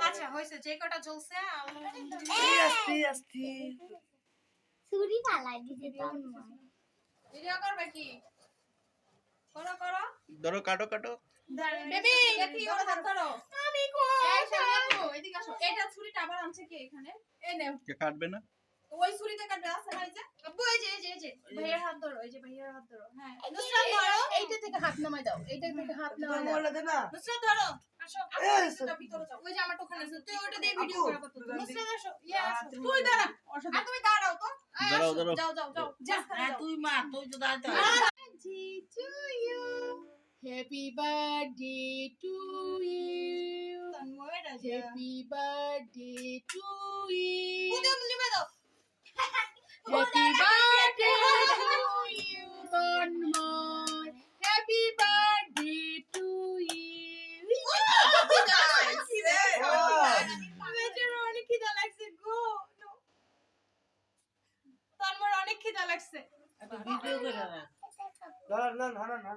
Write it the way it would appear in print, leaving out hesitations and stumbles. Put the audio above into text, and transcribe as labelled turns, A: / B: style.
A: আচ্ছা হইছে যে কটা চলছে
B: আস্তে
C: ছুরি ফালাই দিতে তো
A: ভিডিও করবে কি করো করো
B: ধরো কাটো
A: বেবি দেখি ওর হাত ধরো আমি কই এই শালাপু এদিকে আসো এটা ছুরিটা আবার আনছে কি এখানে এই নাও
B: কে কাটবে না
A: ওই ছুরিতে কাটবে আছে না এই যে আব্বু এই যে ভাইয়ের হাত ধরো এই যে ভাইয়ের হাত ধরো হ্যাঁ নুসরাত ধরো এইটা থেকে হাত নামাই দাও এইটা থেকে হাত নামাই দাও
B: বলে দে না
A: নুসরাত ধরো আসো ভিতরে যাও ওই যে আমার ওখানে আছে তুই ওটা দিয়ে ভিডিও করা করতে নুসরাত আসো ইয়া আসো তুই দাঁড়া আর তুমি দাঁড়াও তো
B: দাঁড়াও।
A: যাও
D: তুই মা তুই তো দাঁড়াতে
A: to you happy birthday to you happy birthday to you happy birthday to you Tanmoy happy birthday to you অনেক খিদা লাগছে গো তন্ময়ের অনেক খিদা লাগছে
D: ভিডিও করে
B: না